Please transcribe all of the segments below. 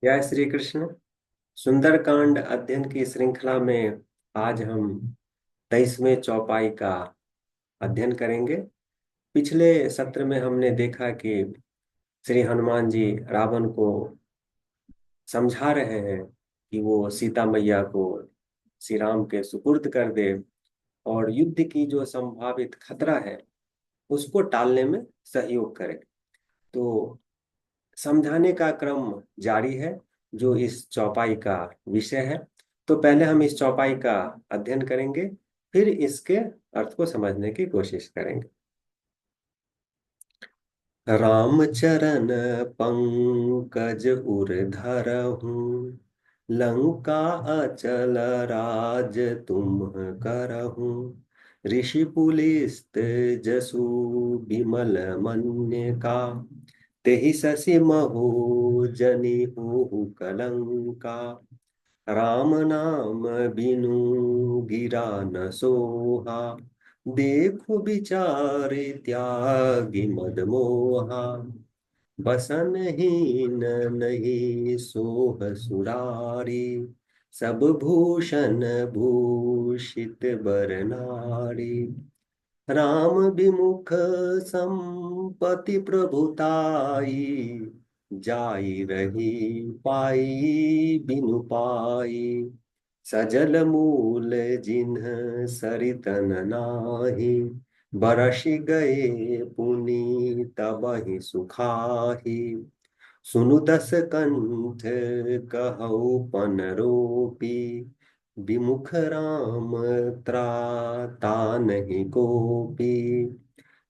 जय श्री कृष्ण। सुंदरकांड अध्ययन की श्रृंखला में आज हम 23वें चौपाई का अध्ययन करेंगे। पिछले सत्र में हमने देखा कि श्री हनुमान जी रावण को समझा रहे हैं कि वो सीता मैया को श्री राम के सुपुर्द कर दे और युद्ध की जो संभावित खतरा है उसको टालने में सहयोग करे। तो समझाने का क्रम जारी है जो इस चौपाई का विषय है। तो पहले हम इस चौपाई का अध्ययन करेंगे, फिर इसके अर्थ को समझने की कोशिश करेंगे। रामचरण पंकज उर धरहूँ, लंका अचल राज तुम करहूँ। ऋषि पुलिस्त जसु विमल मन्य का, तेहि ससि महु जनि होहु कलंका। राम नाम बिनु गिरा न सोहा, देखो विचार त्यागी मद मोहा। बसन हीन नहीं सोह सुरारी, सब भूषण भूषित बर नारी। राम विमुख संपत्ति प्रभुताई, जाई रही पाई बिनु पाई। सजल मूल जिन्ह सरितन नाही, बरस गए पुनि तबहि सुखाही। सुनु दस कंठ कहौ पन रोपी, विमुख राम त्राता नहीं कोपी।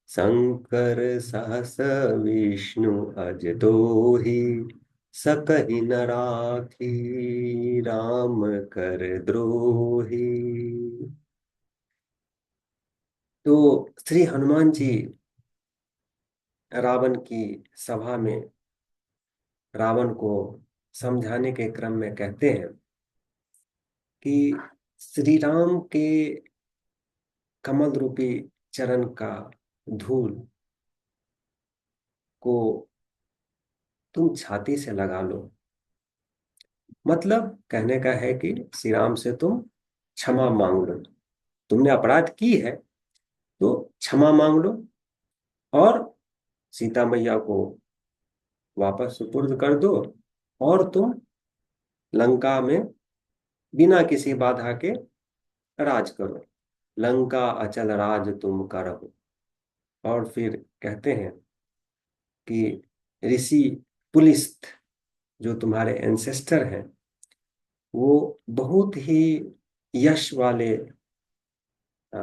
शंकर सहस विष्णु अज दोही, सकहि न राखी राम कर द्रोही। तो श्री हनुमान जी रावण की सभा में रावण को समझाने के क्रम में कहते हैं कि श्री राम के कमल रूपी चरण का धूल को तुम छाती से लगा लो। मतलब कहने का है कि श्री राम से तुम क्षमा मांग लो। तुमने अपराध की है तो क्षमा मांग लो और सीता मैया को वापस सुपुर्द कर दो, और तुम लंका में बिना किसी बाधा के राज करो। लंका अचल राज तुम करो। और फिर कहते हैं कि ऋषि पुलिस्त जो तुम्हारे एंसेस्टर हैं वो बहुत ही यश वाले अ,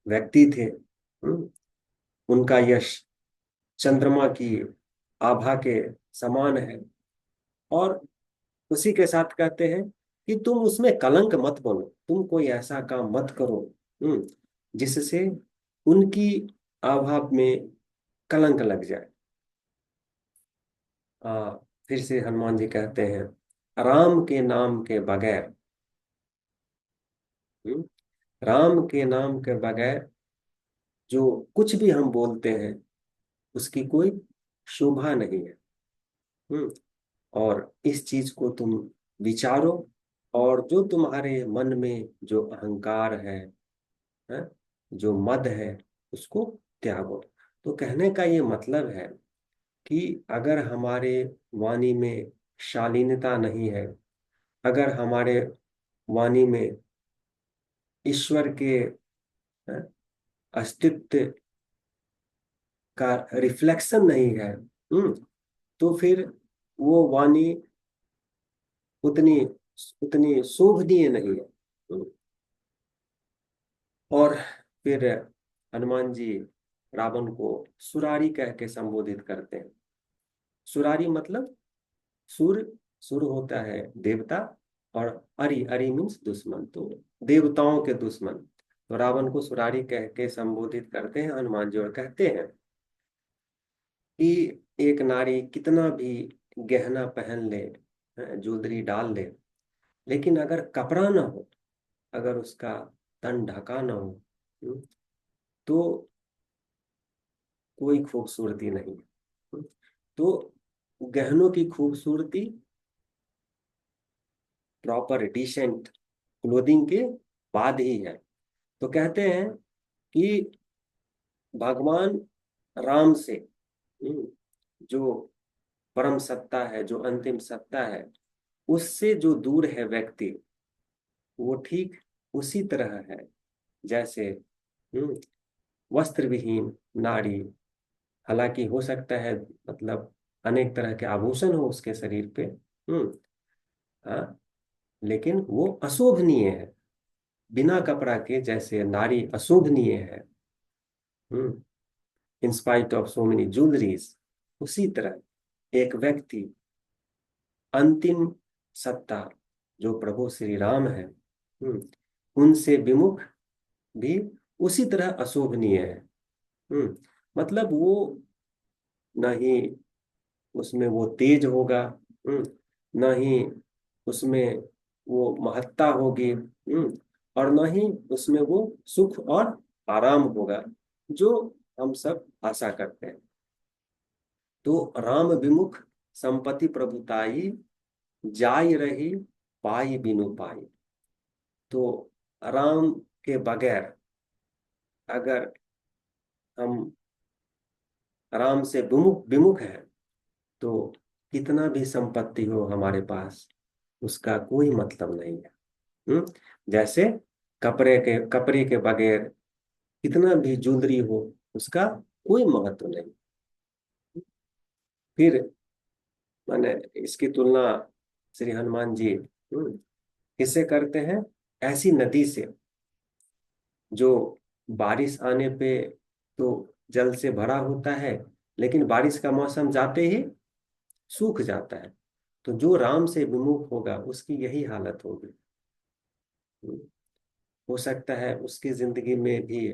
व्यक्ति थे। उनका यश चंद्रमा की आभा के समान है। और उसी के साथ कहते हैं कि तुम उसमें कलंक मत बनो, तुम कोई ऐसा काम मत करो जिससे उनकी आभा में कलंक लग जाए। फिर से हनुमान जी कहते हैं, राम के नाम के बगैर, हम्म, राम के नाम के बगैर जो कुछ भी हम बोलते हैं उसकी कोई शोभा नहीं है। हम्म और इस चीज को तुम विचारो, और जो तुम्हारे मन में जो अहंकार है, जो मद है, उसको त्यागो। तो कहने का ये मतलब है कि अगर हमारे वाणी में शालीनता नहीं है, अगर हमारे वाणी में ईश्वर के है, अस्तित्व का रिफ्लेक्शन नहीं है, तो फिर वो वाणी उतनी उतनी शोभनीय नहीं है। और फिर हनुमान जी रावण को सुरारी कह के संबोधित करते हैं। सुरारी मतलब सुर, सुर होता है देवता, और अरि, अरि मीन्स दुश्मन, तो देवताओं के दुश्मन। तो रावण को सुरारी कह के संबोधित करते हैं हनुमान जी, और कहते हैं कि एक नारी कितना भी गहना पहन ले, ज्वेलरी डाल ले, लेकिन अगर कपड़ा ना हो, अगर उसका तन ढका ना हो, तो कोई खूबसूरती नहीं है। तो गहनों की खूबसूरती प्रॉपर डिसेंट क्लोथिंग के बाद ही है। तो कहते हैं कि भगवान राम से जो परम सत्ता है, जो अंतिम सत्ता है, उससे जो दूर है व्यक्ति, वो ठीक उसी तरह है जैसे हम्म, वस्त्र विहीन नारी। हालांकि हो सकता है मतलब अनेक तरह के आभूषण हो उसके शरीर पे, हाँ, लेकिन वो अशोभनीय है। बिना कपड़ा के जैसे नारी अशोभनीय है, in spite of so many jewelleries, उसी तरह एक व्यक्ति अंतिम सत्ता जो प्रभु श्री राम है, उनसे विमुख भी उसी तरह अशोभनीय है। मतलब वो न ही उसमें वो तेज होगा, न ही उसमें वो महत्ता होगी, और न ही उसमें वो सुख और आराम होगा जो हम सब आशा करते हैं। तो राम विमुख संपत्ति प्रभुताई, जाई रही पाई बिनु पाई। तो राम के बगैर अगर हम राम से विमुख विमुख है तो कितना भी संपत्ति हो हमारे पास, उसका कोई मतलब नहीं है। जैसे कपड़े के बगैर कितना भी ज्वेलरी हो, उसका कोई महत्व नहीं। फिर मैंने इसकी तुलना श्री हनुमान जी किससे करते हैं? ऐसी नदी से जो बारिश आने पे तो जल से भरा होता है, लेकिन बारिश का मौसम जाते ही सूख जाता है। तो जो राम से विमुख होगा उसकी यही हालत होगी। हो सकता है उसकी जिंदगी में भी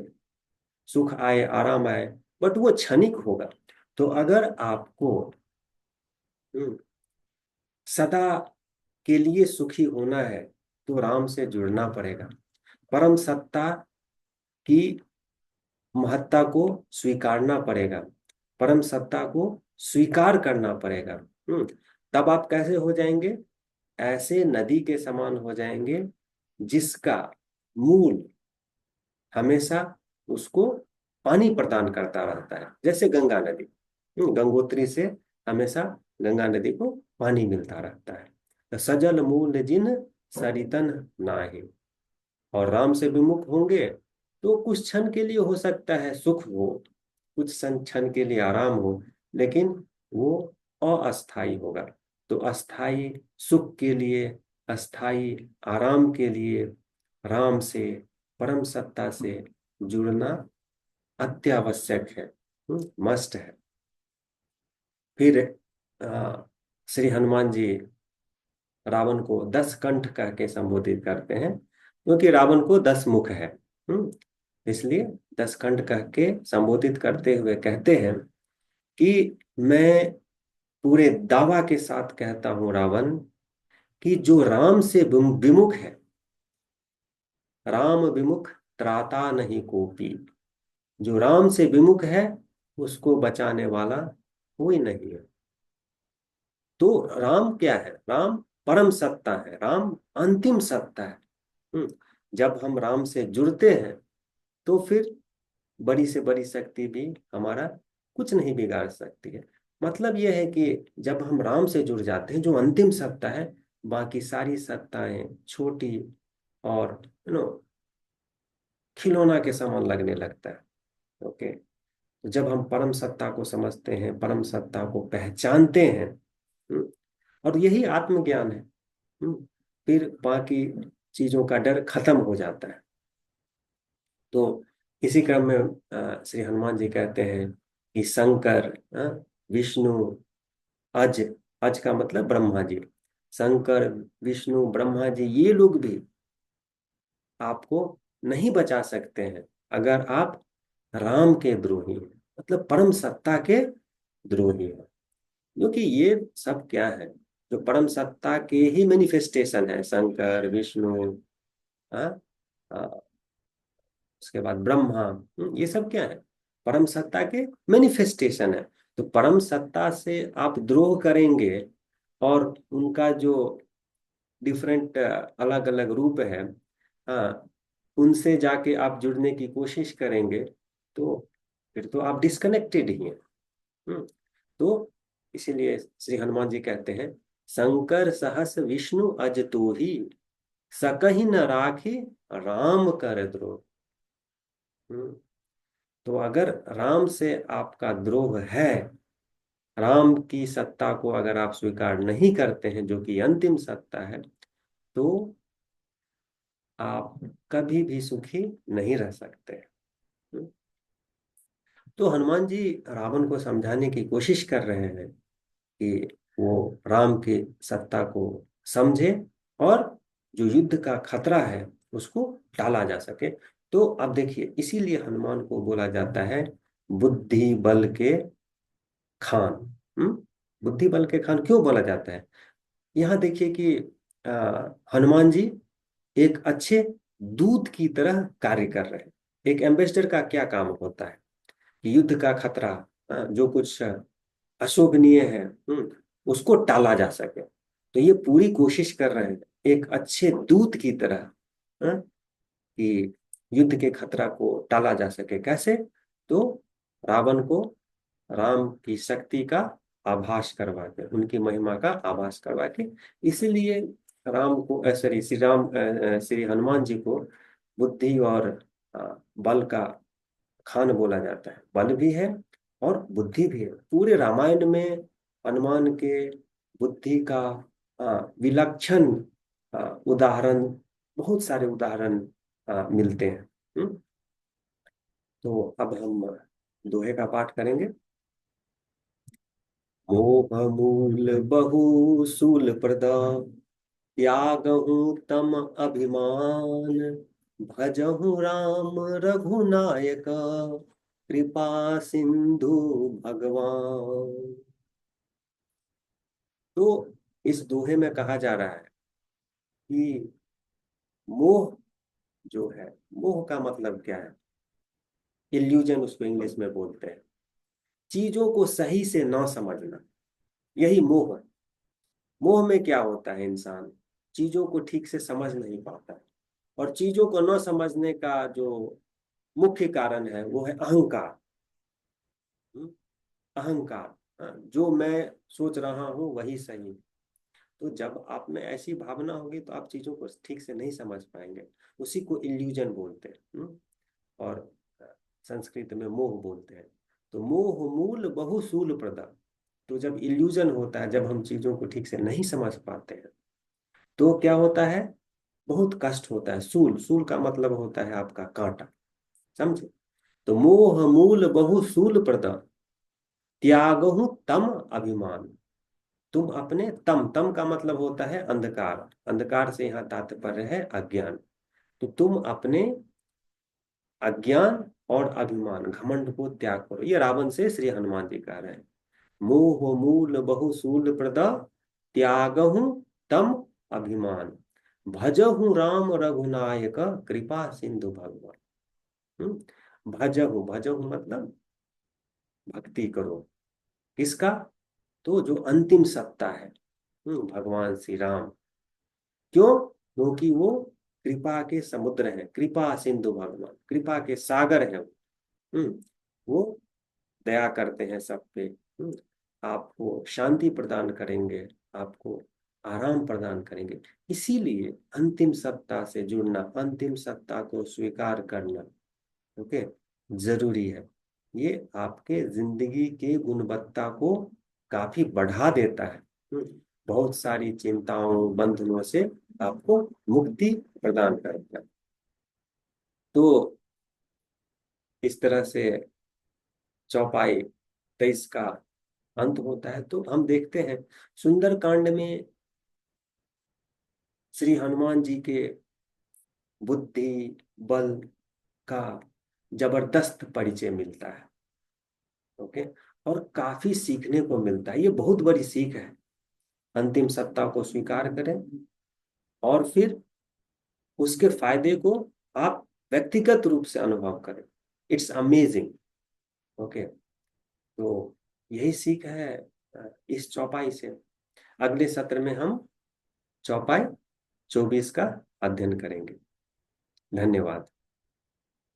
सुख आए, आराम आए, बट वो क्षणिक होगा। तो अगर आपको हम्म, सदा के लिए सुखी होना है तो राम से जुड़ना पड़ेगा। परम सत्ता की महत्ता को स्वीकारना पड़ेगा, परम सत्ता को स्वीकार करना पड़ेगा। तब आप कैसे हो जाएंगे? ऐसे नदी के समान हो जाएंगे जिसका मूल हमेशा उसको पानी प्रदान करता रहता है, जैसे गंगा नदी। गंगोत्री से हमेशा गंगा नदी को पानी मिलता रहता है। तो सजल मूल जिन सरितन नाहि। और राम से विमुख होंगे तो कुछ क्षण के लिए हो सकता है सुख हो, कुछ क्षण के लिए आराम हो, लेकिन वो अस्थाई होगा। तो अस्थाई सुख के लिए, अस्थाई आराम के लिए राम से, परम सत्ता से जुड़ना अत्यावश्यक है, मस्ट है। फिर श्री हनुमान जी रावण को 10 कंठ कह के संबोधित करते हैं, क्योंकि रावण को 10 मुख है। इसलिए 10 कंठ कह के संबोधित करते हुए कहते हैं कि मैं पूरे दावा के साथ कहता हूं रावण कि जो राम से विमुख है, राम विमुख त्राता नहीं कोपी। जो राम से विमुख है उसको बचाने वाला कोई नहीं है। तो राम क्या है? राम परम सत्ता है, राम अंतिम सत्ता है। जब हम राम से जुड़ते हैं तो फिर बड़ी से बड़ी शक्ति भी हमारा कुछ नहीं बिगाड़ सकती है। मतलब यह है कि जब हम राम से जुड़ जाते हैं जो अंतिम सत्ता है, बाकी सारी सत्ताएं छोटी और खिलौना के समान लगने लगता है। ओके। तो जब हम परम सत्ता को समझते हैं, परम सत्ता को पहचानते हैं, और यही आत्मज्ञान है, फिर बाकी चीजों का डर खत्म हो जाता है। तो इसी क्रम में श्री हनुमान जी कहते हैं कि शंकर, विष्णु, अज, अज का मतलब ब्रह्मा जी, शंकर, विष्णु, ब्रह्मा जी, ये लोग भी आपको नहीं बचा सकते हैं अगर आप राम के द्रोही हैं, मतलब परम सत्ता के द्रोही हैं। क्योंकि ये सब क्या है? जो परम सत्ता के ही मैनिफेस्टेशन है, शंकर, विष्णु, हाँ, उसके बाद ब्रह्मा, ये सब क्या है? परम सत्ता के मैनिफेस्टेशन है। तो परम सत्ता से आप द्रोह करेंगे और उनका जो डिफरेंट अलग अलग रूप है, हाँ, उनसे जाके आप जुड़ने की कोशिश करेंगे तो फिर तो आप डिस्कनेक्टेड ही हैं। हम्म, तो इसीलिए श्री हनुमान जी कहते हैं, शंकर सहस विष्णु अज तो ही, सकहि न राखी राम कर द्रोह। हम्म, तो अगर राम से आपका द्रोह है, राम की सत्ता को अगर आप स्वीकार नहीं करते हैं, जो कि अंतिम सत्ता है, तो आप कभी भी सुखी नहीं रह सकते। हम्म, तो हनुमान जी रावण को समझाने की कोशिश कर रहे हैं कि वो राम की सत्ता को समझे और जो युद्ध का खतरा है उसको टाला जा सके। तो अब देखिए, इसीलिए हनुमान को बोला जाता है बुद्धि बल के खान। हम्म, बुद्धि बल के खान क्यों बोला जाता है? यहाँ देखिए कि हनुमान जी एक अच्छे दूत की तरह कार्य कर रहे हैं। एक एम्बेसडर का क्या काम होता है कि युद्ध का खतरा, जो कुछ अशोभनीय है, उसको टाला जा सके। तो ये पूरी कोशिश कर रहे हैं एक अच्छे दूत की तरह, कि युद्ध के खतरा को टाला जा सके। कैसे? तो रावण को राम की शक्ति का आभास करवा के, उनकी महिमा का आभास करवा के, इसीलिए राम को सॉरी श्री राम श्री हनुमान जी को बुद्धि और बल का खान बोला जाता है। बल भी है और बुद्धि भी है। पूरे रामायण में हनुमान के बुद्धि का विलक्षण उदाहरण, बहुत सारे उदाहरण मिलते हैं। तो अब हम दोहे का पाठ करेंगे। मोह मूल बहु सूल प्रदा, त्यागहु तम अभिमान, भजहु राम रघुनायक, कृपा सिंधु भगवान। तो इस दोहे में कहा जा रहा है कि मोह जो है, मोह का मतलब क्या है? इल्यूजन उसको इंग्लिश में बोलते हैं। चीजों को सही से ना समझना, यही मोह है। मोह में क्या होता है, इंसान चीजों को ठीक से समझ नहीं पाता है। और चीजों को न समझने का जो मुख्य कारण है वो है अहंकार। हम्म, अहंकार। हाँ, जो मैं सोच रहा हूँ वही सही है। तो जब आप में ऐसी भावना होगी तो आप चीजों को ठीक से नहीं समझ पाएंगे। उसी को इल्यूजन बोलते हैं। और अ, संस्कृत में मोह बोलते हैं। तो मोह मूल बहुसूल प्रदा। तो जब इल्यूजन होता है, जब हम चीजों को ठीक से नहीं समझ पाते हैं, तो क्या होता है? बहुत कष्ट होता है। सूल, सूल का मतलब होता है आपका कांटा, समझे? तो मोह मूल बहु सूल प्रदा, त्यागहु तम अभिमान। तुम अपने तम, तम का मतलब होता है अंधकार, अंधकार से यहाँ तात्पर्य है अज्ञान। तो तुम अपने अज्ञान और अभिमान, घमंड को त्याग करो। ये रावण से श्री हनुमान जी कह रहे हैं। मोह मूल बहु सूल प्रदा, त्यागहु तम अभिमान, भजहु राम रघुनायक, कृपा सिंधु भगवान। भजहु, भजहु मतलब भक्ति करो। किसका? तो जो अंतिम सत्ता है, भगवान श्री राम। क्यों? क्योंकि वो कृपा के समुद्र हैं, कृपा सिंधु भगवान, कृपा के सागर हैं। वो दया करते हैं सब पे। आपको शांति प्रदान करेंगे, आपको आराम प्रदान करेंगे। इसीलिए अंतिम सत्ता से जुड़ना, अंतिम सत्ता को स्वीकार करना, ओके, जरूरी है। ये आपके जिंदगी के गुणवत्ता को काफी बढ़ा देता है। बहुत सारी चिंताओं बंधनों से आपको मुक्ति प्रदान करता है। तो इस तरह से चौपाई 23 का अंत होता है। तो हम देखते हैं सुंदर कांड में श्री हनुमान जी के बुद्धि बल का जबरदस्त परिचय मिलता है। ओके, और काफी सीखने को मिलता है। ये बहुत बड़ी सीख है। अंतिम सत्ता को स्वीकार करें और फिर उसके फायदे को आप व्यक्तिगत रूप से अनुभव करें। It's amazing. ओके, तो यही सीख है इस चौपाई से। अगले सत्र में हम चौपाई 24 का अध्ययन करेंगे। धन्यवाद।